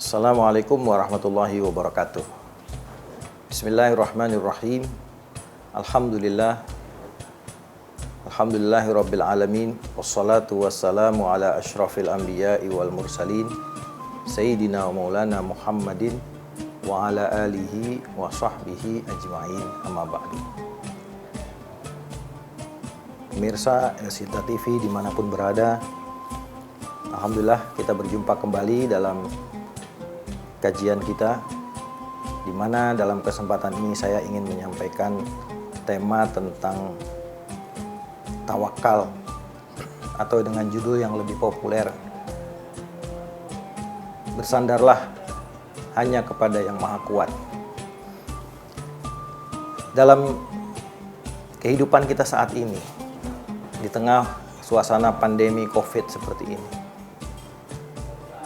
Assalamualaikum warahmatullahi wabarakatuh. Bismillahirrahmanirrahim. Alhamdulillah. Alhamdulillahirabbil alamin. Wassalatu wassalamu ala asyrafil anbiya'i wal mursalin Sayyidina wa maulana Muhammadin wa ala alihi wa sahbihi ajma'in, amma ba'du. Pemirsa Elsita TV dimanapun berada, alhamdulillah kita berjumpa kembali dalam kajian kita, di mana dalam kesempatan ini saya ingin menyampaikan tema tentang tawakal, atau dengan judul yang lebih populer, bersandarlah hanya kepada yang maha kuat. Dalam kehidupan kita saat ini, di tengah suasana pandemi COVID seperti ini,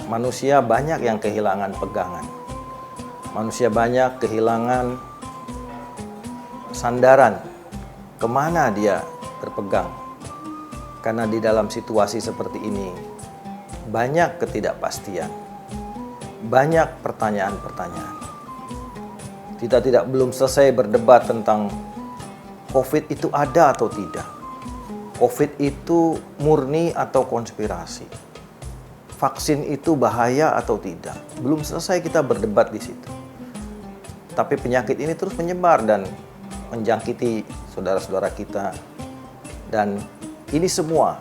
manusia banyak yang kehilangan pegangan. Manusia banyak kehilangan sandaran kemana dia berpegang. Karena di dalam situasi seperti ini, banyak ketidakpastian, banyak pertanyaan-pertanyaan. Kita belum selesai berdebat tentang COVID itu ada atau tidak. COVID itu murni atau konspirasi. Vaksin itu bahaya atau tidak. Belum selesai kita berdebat di situ. Tapi penyakit ini terus menyebar dan menjangkiti saudara-saudara kita. Dan ini semua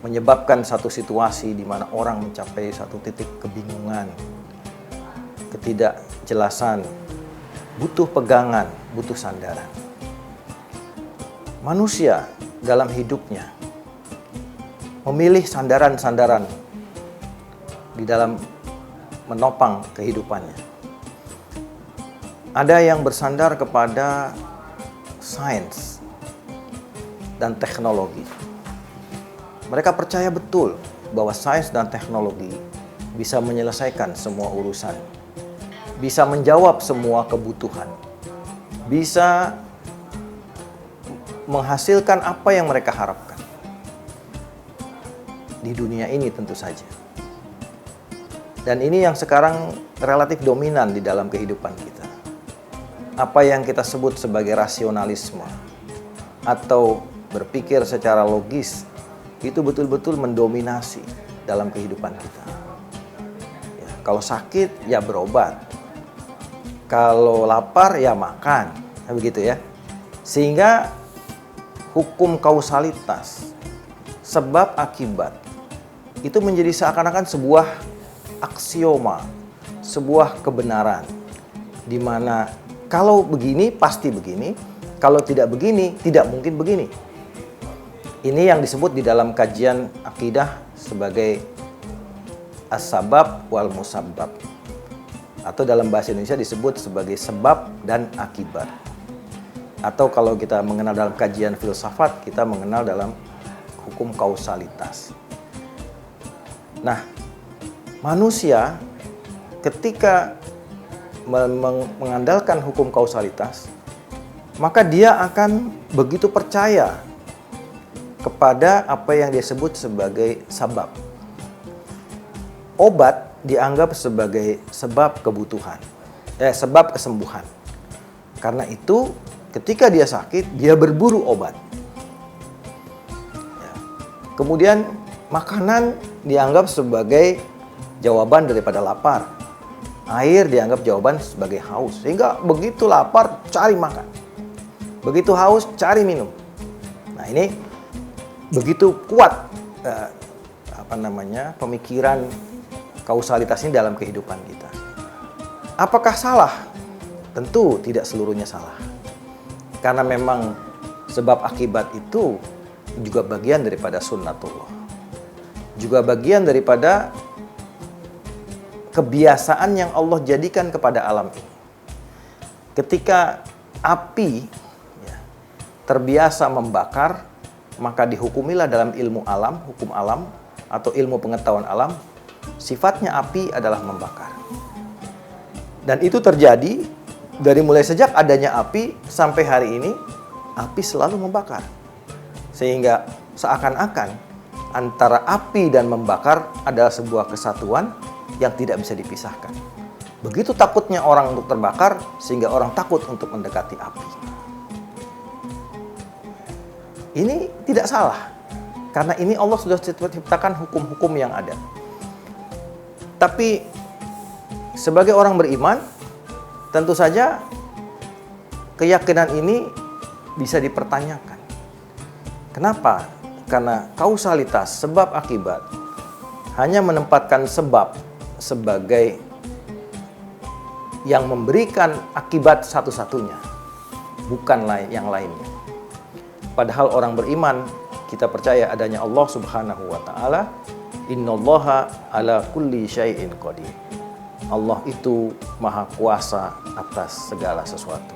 menyebabkan satu situasi di mana orang mencapai satu titik kebingungan, ketidakjelasan, butuh pegangan, butuh sandaran. Manusia dalam hidupnya memilih sandaran-sandaran di dalam menopang kehidupannya. Ada yang bersandar kepada sains dan teknologi. Mereka percaya betul bahwa sains dan teknologi bisa menyelesaikan semua urusan, bisa menjawab semua kebutuhan, bisa menghasilkan apa yang mereka harapkan di dunia ini tentu saja. Dan ini yang sekarang relatif dominan di dalam kehidupan kita. Apa yang kita sebut sebagai rasionalisme atau berpikir secara logis itu betul-betul mendominasi dalam kehidupan kita. Ya, kalau sakit ya berobat, kalau lapar ya makan, begitu ya. Sehingga hukum kausalitas, sebab akibat, itu menjadi seakan-akan sebuah aksioma, sebuah kebenaran, di mana kalau begini pasti begini, kalau tidak begini tidak mungkin begini. Ini yang disebut di dalam kajian akidah sebagai as-sabab wal musabbab, atau dalam bahasa Indonesia disebut sebagai sebab dan akibat. Atau kalau kita mengenal dalam kajian filsafat, kita mengenal dalam hukum kausalitas. Nah, manusia ketika mengandalkan hukum kausalitas, maka dia akan begitu percaya kepada apa yang dia sebut sebagai sabab. Obat dianggap sebagai sebab kebutuhan, sebab kesembuhan. Karena itu, ketika dia sakit, dia berburu obat. Ya. Kemudian makanan dianggap sebagai jawaban daripada lapar. Air dianggap jawaban sebagai haus. Sehingga begitu lapar, cari makan. Begitu haus, cari minum. Nah, ini begitu kuat pemikiran kausalitas ini dalam kehidupan kita. Apakah salah? Tentu tidak seluruhnya salah. Karena memang sebab akibat itu juga bagian daripada sunnatullah. Juga bagian daripada kebiasaan yang Allah jadikan kepada alam ini. Ketika api terbiasa membakar, maka dihukumilah dalam ilmu alam, hukum alam, atau ilmu pengetahuan alam, sifatnya api adalah membakar. Dan itu terjadi dari mulai sejak adanya api sampai hari ini, api selalu membakar. Sehingga seakan-akan antara api dan membakar adalah sebuah kesatuan yang tidak bisa dipisahkan. Begitu takutnya orang untuk terbakar, sehingga orang takut untuk mendekati api. Ini tidak salah, karena ini Allah sudah ciptakan hukum-hukum yang ada. Tapi sebagai orang beriman, tentu saja keyakinan ini bisa dipertanyakan. Kenapa? Karena kausalitas, sebab akibat, hanya menempatkan sebab sebagai yang memberikan akibat satu-satunya, bukan yang lainnya. Padahal orang beriman, kita percaya adanya Allah Subhanahu wa Ta'ala. Innallaha ala kulli syai'in qadir. Allah itu maha kuasa atas segala sesuatu.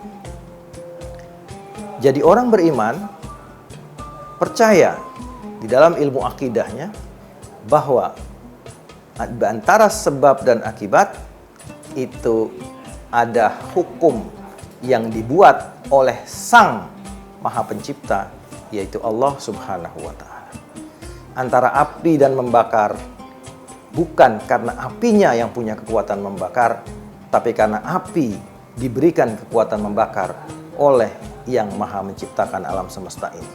Jadi orang beriman percaya di dalam ilmu akidahnya bahwa antara sebab dan akibat itu ada hukum yang dibuat oleh Sang Maha Pencipta, yaitu Allah Subhanahu wa Ta'ala. Antara api dan membakar, bukan karena apinya yang punya kekuatan membakar, tapi karena api diberikan kekuatan membakar oleh yang Maha Menciptakan alam semesta ini.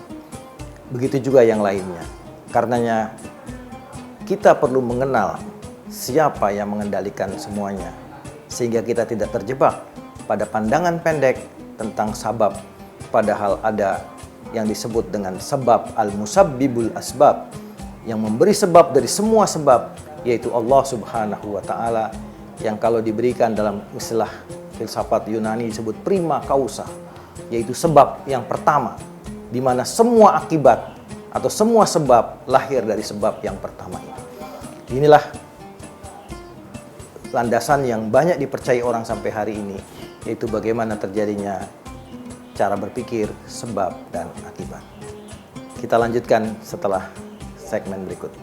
Begitu juga yang lainnya. Karenanya kita perlu mengenal siapa yang mengendalikan semuanya, sehingga kita tidak terjebak pada pandangan pendek tentang sabab, padahal ada yang disebut dengan sebab al-musabbibul asbab, yang memberi sebab dari semua sebab, yaitu Allah Subhanahu wa Ta'ala, yang kalau diberikan dalam istilah filsafat Yunani disebut prima causa, yaitu sebab yang pertama, di mana semua akibat atau semua sebab lahir dari sebab yang pertama ini. Inilah landasan yang banyak dipercayai orang sampai hari ini, yaitu bagaimana terjadinya cara berpikir sebab dan akibat. Kita lanjutkan setelah segmen berikut.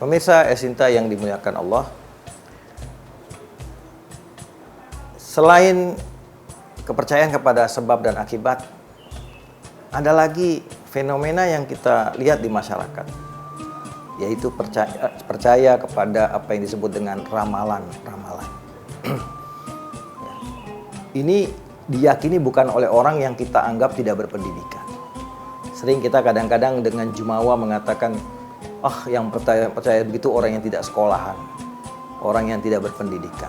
Pemirsa Esinta yang dimuliakan Allah, selain kepercayaan kepada sebab dan akibat, ada lagi fenomena yang kita lihat di masyarakat, yaitu percaya kepada apa yang disebut dengan ramalan-ramalan. Ini diyakini bukan oleh orang yang kita anggap tidak berpendidikan. Sering kita kadang-kadang dengan jumawa mengatakan, yang percaya begitu orang yang tidak sekolahan, orang yang tidak berpendidikan.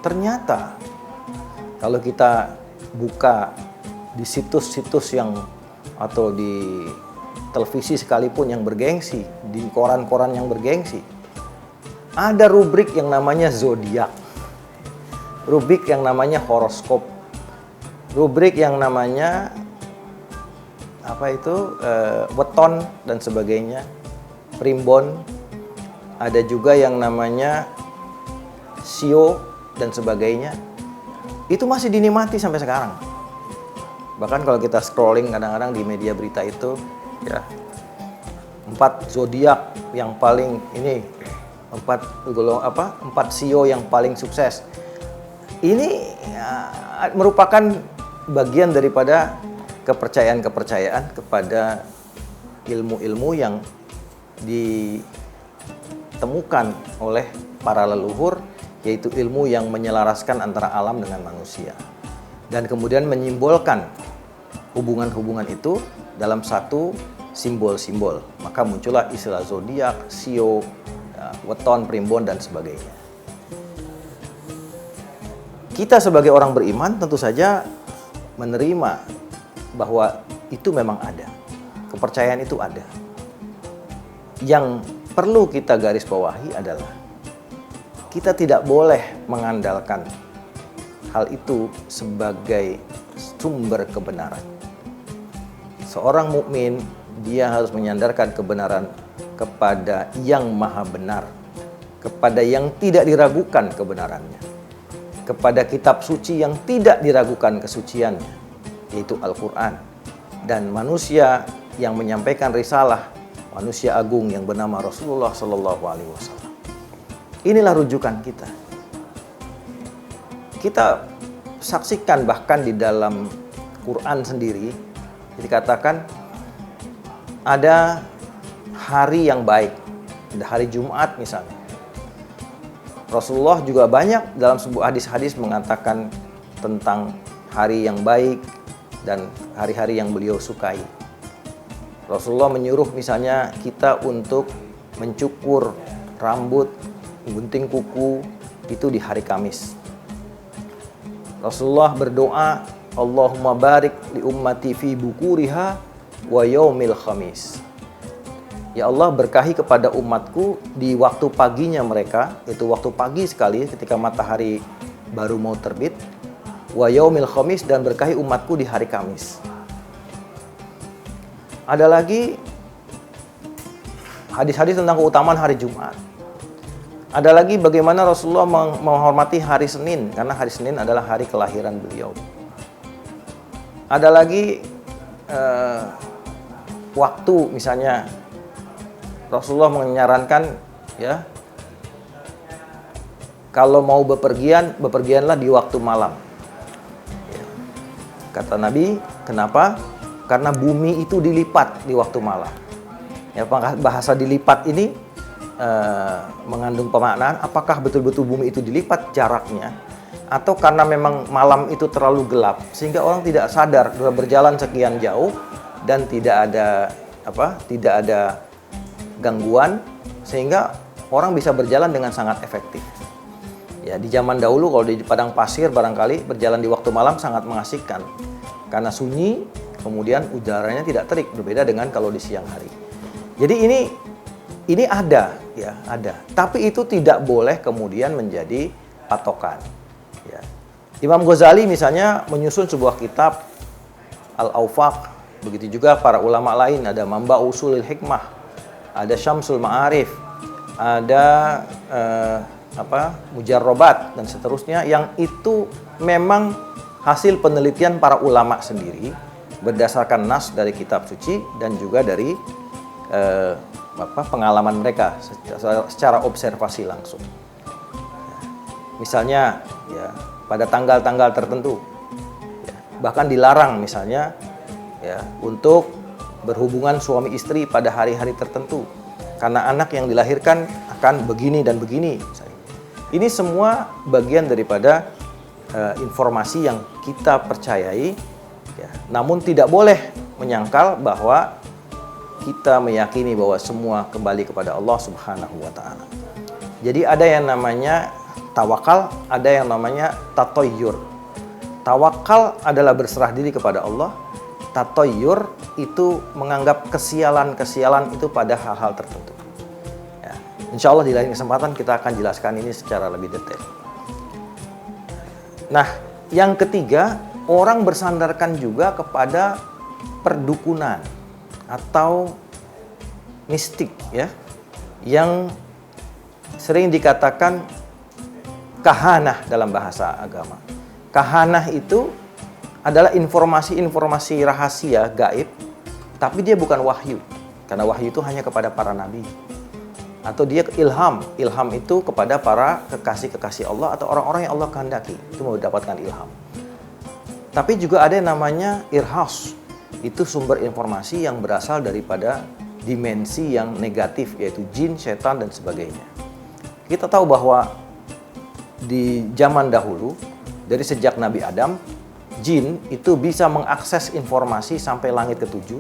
Ternyata kalau kita buka di situs-situs yang atau di televisi sekalipun yang bergengsi, di koran-koran yang bergengsi, ada rubrik yang namanya zodiak, rubrik yang namanya horoskop, rubrik yang namanya weton dan sebagainya, primbon, ada juga yang namanya sio dan sebagainya. Itu masih dinikmati sampai sekarang. Bahkan kalau kita scrolling kadang-kadang di media berita itu, ya, 4 zodiak yang paling ini, 4 sio yang paling sukses. Ini merupakan bagian daripada kepercayaan-kepercayaan kepada ilmu-ilmu yang ditemukan oleh para leluhur, yaitu ilmu yang menyelaraskan antara alam dengan manusia, dan kemudian menyimbolkan hubungan-hubungan itu dalam satu simbol-simbol. Maka muncullah istilah zodiak, sio, weton, primbon, dan sebagainya. Kita sebagai orang beriman tentu saja menerima bahwa itu memang ada, kepercayaan itu ada. Yang perlu kita garis bawahi adalah kita tidak boleh mengandalkan hal itu sebagai sumber kebenaran. Seorang mukmin, dia harus menyandarkan kebenaran kepada yang maha benar, kepada yang tidak diragukan kebenarannya, kepada kitab suci yang tidak diragukan kesuciannya, yaitu Al-Quran, dan manusia yang menyampaikan risalah, manusia agung yang bernama Rasulullah Sallallahu Alaihi Wasallam. Inilah rujukan kita. Kita saksikan bahkan di dalam Quran sendiri dikatakan ada hari yang baik, ada hari Jumat misalnya. Rasulullah juga banyak dalam sebuah hadis-hadis mengatakan tentang hari yang baik dan hari-hari yang beliau sukai. Rasulullah menyuruh misalnya kita untuk mencukur rambut, gunting kuku itu di hari Kamis. Rasulullah berdoa, Allahumma barik li ummati fi bukuriha wa yaumil khamis. Ya Allah, berkahi kepada umatku di waktu paginya mereka, itu waktu pagi sekali ketika matahari baru mau terbit, wa yaumil khamis, dan berkahi umatku di hari Kamis. Ada lagi hadis-hadis tentang keutamaan hari Jumat. Ada lagi bagaimana Rasulullah menghormati hari Senin, karena hari Senin adalah hari kelahiran beliau. Ada lagi waktu, misalnya Rasulullah menyarankan, ya, kalau mau bepergian, bepergianlah di waktu malam. Ya. Kata Nabi, kenapa? Karena bumi itu dilipat di waktu malam. Ya, bahasa dilipat ini mengandung pemaknaan apakah betul-betul bumi itu dilipat jaraknya, atau karena memang malam itu terlalu gelap sehingga orang tidak sadar sudah berjalan sekian jauh dan tidak ada gangguan sehingga orang bisa berjalan dengan sangat efektif. Ya, di zaman dahulu kalau di padang pasir barangkali berjalan di waktu malam sangat mengasihkan karena sunyi, kemudian udaranya tidak terik, berbeda dengan kalau di siang hari. Jadi ini ada, ya, ada. Tapi itu tidak boleh kemudian menjadi patokan. Ya. Imam Ghazali misalnya menyusun sebuah kitab Al-Awfaq. Begitu juga para ulama lain, ada Mamba Usulil Hikmah, ada Syamsul Ma'arif, ada Mujarrobat dan seterusnya, yang itu memang hasil penelitian para ulama sendiri berdasarkan nas dari kitab suci dan juga dari pengalaman mereka secara observasi langsung. Misalnya, ya, pada tanggal-tanggal tertentu, ya, bahkan dilarang misalnya, ya, untuk berhubungan suami istri pada hari-hari tertentu karena anak yang dilahirkan akan begini dan begini misalnya. Ini semua bagian daripada informasi yang kita percayai, ya, namun tidak boleh menyangkal bahwa kita meyakini bahwa semua kembali kepada Allah Subhanahu wa Ta'ala. Jadi ada yang namanya tawakal, ada yang namanya tatoyur. Tawakal adalah berserah diri kepada Allah. Tatoyur itu menganggap kesialan-kesialan itu pada hal-hal tertentu. Ya, insya Allah di lain kesempatan kita akan jelaskan ini secara lebih detail. Nah, yang ketiga, orang bersandarkan juga kepada perdukunan atau mistik, ya, yang sering dikatakan kahanah dalam bahasa agama. Kahanah itu adalah informasi-informasi rahasia gaib, tapi dia bukan wahyu, karena wahyu itu hanya kepada para nabi. Atau dia ilham, ilham itu kepada para kekasih-kekasih Allah atau orang-orang yang Allah kehendaki, itu mendapatkan ilham. Tapi juga ada yang namanya irhas. Itu sumber informasi yang berasal daripada dimensi yang negatif, yaitu jin, setan, dan sebagainya. Kita tahu bahwa di zaman dahulu, dari sejak Nabi Adam, jin itu bisa mengakses informasi sampai langit ketujuh,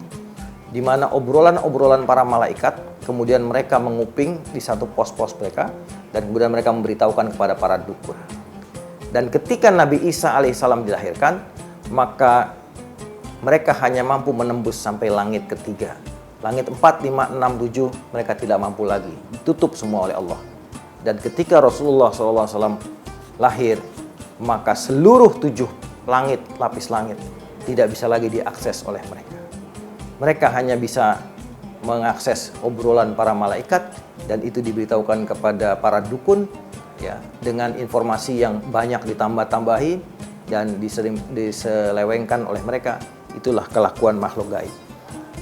di mana obrolan-obrolan para malaikat, kemudian mereka menguping di satu pos-pos mereka, dan kemudian mereka memberitahukan kepada para dukun. Dan ketika Nabi Isa alaihissalam dilahirkan, maka mereka hanya mampu menembus sampai langit ketiga. Langit 4, 5, 6, 7 mereka tidak mampu lagi. Ditutup semua oleh Allah. Dan ketika Rasulullah SAW lahir, maka seluruh 7 langit, lapis langit, tidak bisa lagi diakses oleh mereka. Mereka hanya bisa mengakses obrolan para malaikat, dan itu diberitahukan kepada para dukun, ya, dengan informasi yang banyak ditambah-tambahi dan diselewengkan oleh mereka. Itulah kelakuan makhluk gaib.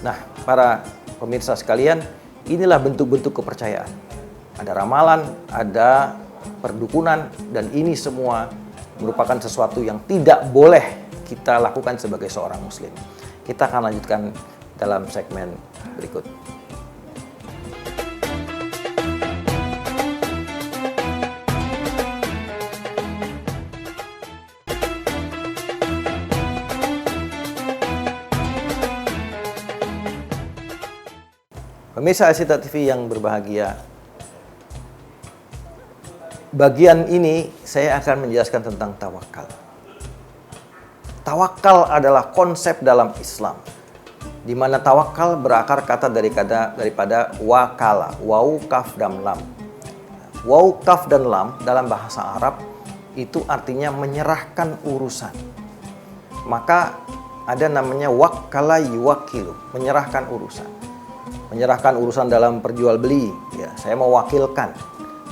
Nah, para pemirsa sekalian, inilah bentuk-bentuk kepercayaan. ada ramalan, ada perdukunan, dan ini semua merupakan sesuatu yang tidak boleh kita lakukan sebagai seorang muslim. Kita akan lanjutkan dalam segmen berikut. Pemirsa Asita TV yang berbahagia, bagian ini saya akan menjelaskan tentang tawakal. Tawakal adalah konsep dalam Islam, di mana tawakal berakar kata daripada wakala, waw, kaf, dan lam. Waw, kaf, dan lam dalam bahasa Arab itu artinya menyerahkan urusan. Maka ada namanya wakkala yuwakilu, menyerahkan urusan. Menyerahkan urusan dalam perjual beli, ya, saya mewakilkan.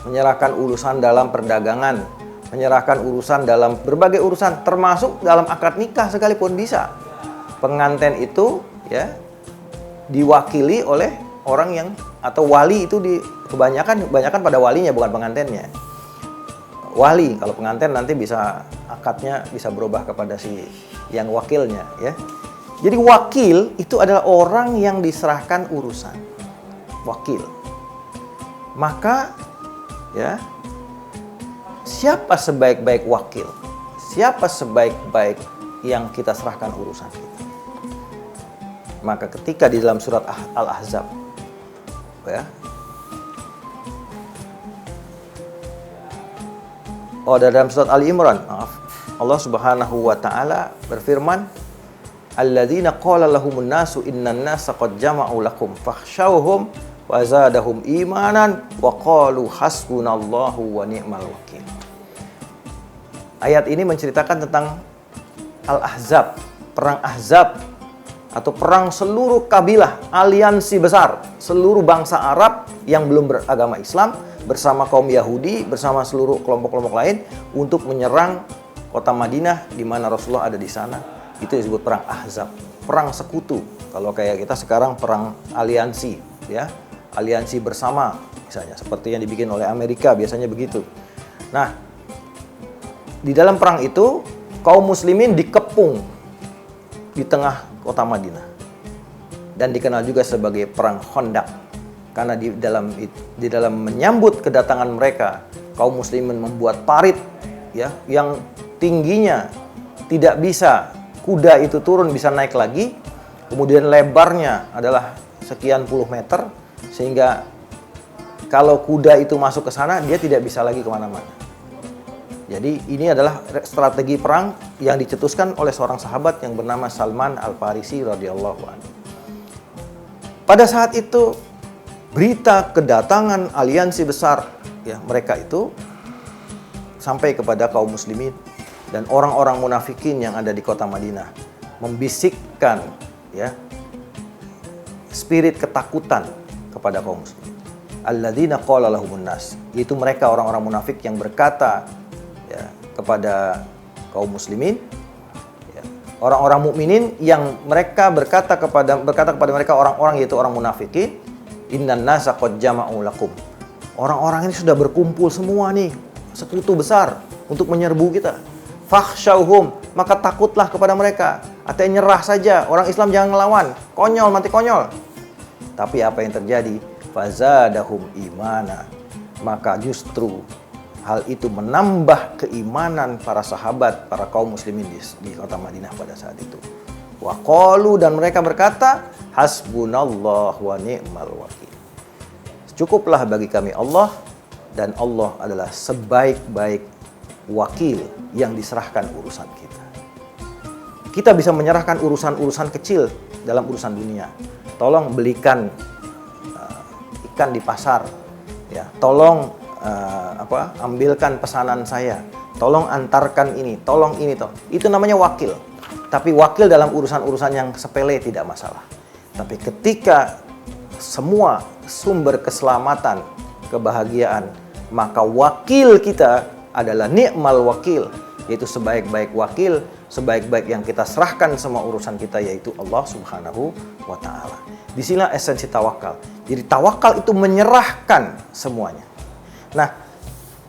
Menyerahkan urusan dalam perdagangan, menyerahkan urusan dalam berbagai urusan, termasuk dalam akad nikah sekalipun bisa. Pengantin itu, ya, diwakili oleh orang yang, atau wali itu kebanyakan pada walinya, bukan pengantinnya. Wali, kalau pengantin nanti bisa akadnya bisa berubah kepada si yang wakilnya, ya. Jadi wakil itu adalah orang yang diserahkan urusan. Wakil. Maka, ya, siapa sebaik-baik wakil? Siapa sebaik-baik yang kita serahkan urusan kita? Maka ketika di dalam surat Al-Ahzab, ya, dalam surat Ali Imran, maaf, Allah Subhanahu wa taala berfirman, alladzina qala lahumun nasu innan nasa qad jama'u lakum fakhshawhum wa zadahum imanan wa qalu hasbunallahu wa ni'mal wakil. Ayat ini menceritakan tentang Al-Ahzab, perang Ahzab, atau perang seluruh kabilah, aliansi besar, seluruh bangsa Arab yang belum beragama Islam bersama kaum Yahudi, bersama seluruh kelompok-kelompok lain untuk menyerang kota Madinah di mana Rasulullah ada di sana. Itu disebut perang Ahzab, perang sekutu. Kalau kayak kita sekarang perang aliansi, ya, aliansi bersama misalnya, seperti yang dibikin oleh Amerika biasanya begitu. Nah, di dalam perang itu kaum muslimin dikepung di tengah kota Madinah dan dikenal juga sebagai perang Khandaq, karena di dalam menyambut kedatangan mereka, kaum muslimin membuat parit, ya, yang tingginya tidak bisa kuda itu turun, bisa naik lagi. Kemudian lebarnya adalah sekian puluh meter, sehingga kalau kuda itu masuk ke sana, dia tidak bisa lagi kemana-mana. Jadi ini adalah strategi perang yang dicetuskan oleh seorang sahabat yang bernama Salman Al-Farisi radhiyallahu anhu. Pada saat itu, berita kedatangan aliansi besar, ya, mereka itu sampai kepada kaum muslimin. Dan orang-orang munafikin yang ada di kota Madinah membisikkan, ya, spirit ketakutan kepada kaum muslimin. Alladzina qala lahumun nas, yaitu mereka orang-orang munafik yang berkata, ya, kepada kaum muslimin, ya, orang-orang mukminin yang mereka berkata kepada mereka orang-orang, yaitu orang munafikin, innan nasa qad jama'u lakum. Orang-orang ini sudah berkumpul semua nih, sekutu besar untuk menyerbu kita. Fakhshawhum, maka takutlah kepada mereka. Artinya nyerah saja, orang Islam jangan ngelawan, konyol, mati konyol. Tapi apa yang terjadi? Fazadahum imana, maka justru hal itu menambah keimanan para sahabat, para kaum muslimin di kota Madinah pada saat itu. Wa qalu, dan mereka berkata, hasbunallahu wa ni'mal wakil. Cukuplah bagi kami Allah, dan Allah adalah sebaik-baik wakil yang diserahkan urusan kita. Kita bisa menyerahkan urusan-urusan kecil dalam urusan dunia. Tolong belikan ikan di pasar, ya. Tolong ambilkan pesanan saya. Tolong antarkan ini, tolong ini, itu namanya wakil. Tapi wakil dalam urusan-urusan yang sepele tidak masalah. Tapi ketika semua sumber keselamatan, kebahagiaan, maka wakil kita adalah ni'mal wakil, yaitu sebaik-baik wakil, sebaik-baik yang kita serahkan semua urusan kita, yaitu Allah Subhanahu wa ta'ala. Disinilah esensi tawakal. Jadi tawakal itu menyerahkan semuanya. Nah,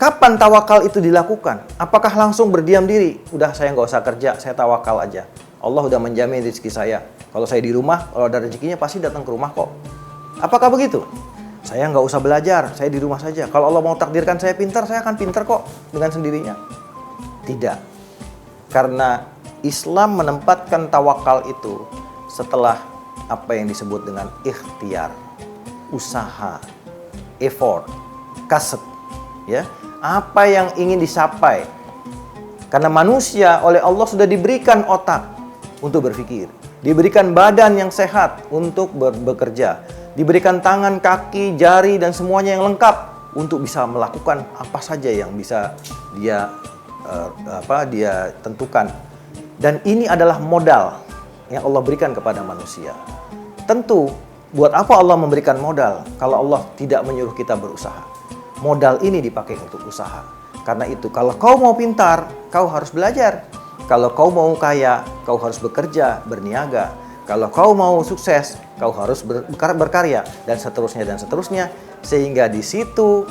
kapan tawakal itu dilakukan? Apakah langsung berdiam diri? Udah, saya nggak usah kerja, saya tawakal aja. Allah udah menjamin rezeki saya. Kalau saya di rumah, kalau ada rezekinya pasti datang ke rumah kok. Apakah begitu? Saya nggak usah belajar, saya di rumah saja. Kalau Allah mau takdirkan saya pintar, saya akan pintar kok dengan sendirinya. Tidak. Karena Islam menempatkan tawakal itu setelah apa yang disebut dengan ikhtiar, usaha, effort, kasab, ya. Apa yang ingin dicapai. Karena manusia oleh Allah sudah diberikan otak untuk berpikir, diberikan badan yang sehat untuk bekerja, diberikan tangan, kaki, jari dan semuanya yang lengkap untuk bisa melakukan apa saja yang bisa dia dia tentukan. Dan ini adalah modal yang Allah berikan kepada manusia. Tentu, buat apa Allah memberikan modal kalau Allah tidak menyuruh kita berusaha? Modal ini dipakai untuk usaha. Karena itu, kalau kau mau pintar, kau harus belajar. Kalau kau mau kaya, kau harus bekerja, berniaga. Kalau kau mau sukses, kau harus berkarya, dan seterusnya. Sehingga di situ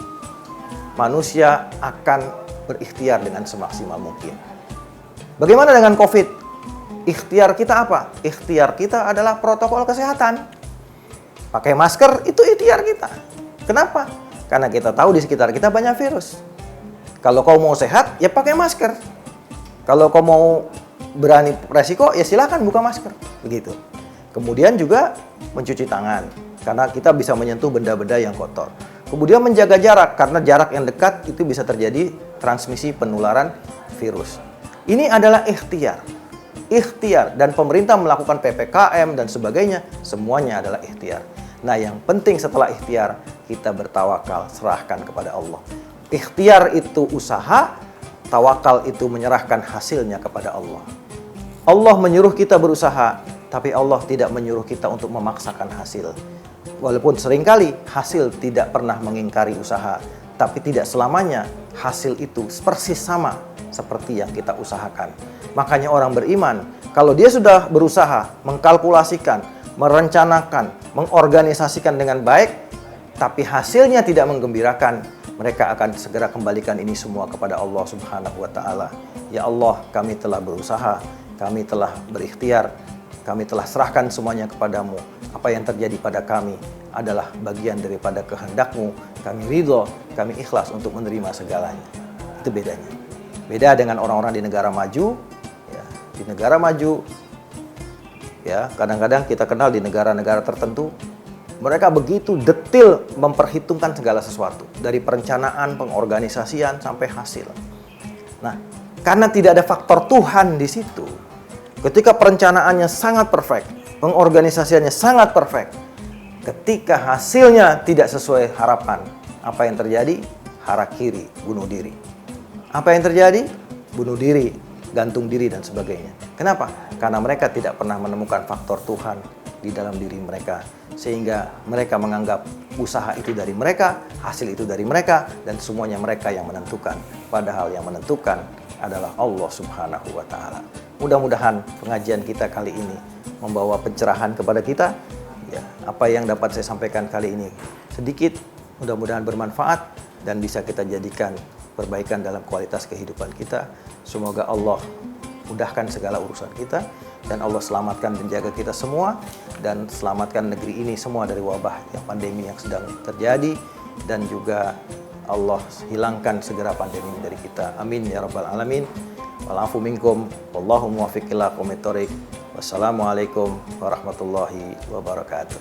manusia akan berikhtiar dengan semaksimal mungkin. Bagaimana dengan COVID? Ikhtiar kita apa? Ikhtiar kita adalah protokol kesehatan. Pakai masker itu ikhtiar kita. Kenapa? Karena kita tahu di sekitar kita banyak virus. Kalau kau mau sehat, ya pakai masker. Kalau kau mau berani resiko, ya silakan buka masker. Begitu. Kemudian juga mencuci tangan, karena kita bisa menyentuh benda-benda yang kotor. Kemudian menjaga jarak, karena jarak yang dekat itu bisa terjadi transmisi penularan virus. Ini adalah ikhtiar. Ikhtiar, dan pemerintah melakukan PPKM dan sebagainya, semuanya adalah ikhtiar. Nah, yang penting setelah ikhtiar, kita bertawakal, serahkan kepada Allah. Ikhtiar itu usaha, tawakal itu menyerahkan hasilnya kepada Allah. Allah menyuruh kita berusaha, tapi Allah tidak menyuruh kita untuk memaksakan hasil. Walaupun seringkali hasil tidak pernah mengingkari usaha, tapi tidak selamanya hasil itu persis sama seperti yang kita usahakan. Makanya orang beriman, kalau dia sudah berusaha, mengkalkulasikan, merencanakan, mengorganisasikan dengan baik, tapi hasilnya tidak menggembirakan, mereka akan segera kembalikan ini semua kepada Allah Subhanahu wa Ta'ala. Ya Allah, kami telah berusaha, kami telah berikhtiar, kami telah serahkan semuanya kepadamu. Apa yang terjadi pada kami adalah bagian daripada kehendak-Mu. Kami ridho, kami ikhlas untuk menerima segalanya. Itu bedanya. Beda dengan orang-orang di negara maju. Ya, di negara maju, ya kadang-kadang kita kenal di negara-negara tertentu, mereka begitu detail memperhitungkan segala sesuatu, dari perencanaan, pengorganisasian sampai hasil. Nah, karena tidak ada faktor Tuhan di situ, ketika perencanaannya sangat perfect, pengorganisasiannya sangat perfect, ketika hasilnya tidak sesuai harapan, apa yang terjadi? Harakiri, bunuh diri. Apa yang terjadi? Bunuh diri, gantung diri, dan sebagainya. Kenapa? Karena mereka tidak pernah menemukan faktor Tuhan di dalam diri mereka. Sehingga mereka menganggap usaha itu dari mereka, hasil itu dari mereka, dan semuanya mereka yang menentukan. Padahal yang menentukan adalah Allah Subhanahu wa Ta'ala. Mudah-mudahan pengajian kita kali ini membawa pencerahan kepada kita. Ya, apa yang dapat saya sampaikan kali ini sedikit, mudah-mudahan bermanfaat dan bisa kita jadikan perbaikan dalam kualitas kehidupan kita. Semoga Allah mudahkan segala urusan kita, dan Allah selamatkan dan jaga kita semua, dan selamatkan negeri ini semua dari wabah yang pandemi yang sedang terjadi, dan juga Allah hilangkan segera pandemi dari kita. Amin ya rabbal alamin. Walafu minkum, wallahu muwaffiq ila aqwamit thoriq. Wassalamualaikum warahmatullahi wabarakatuh.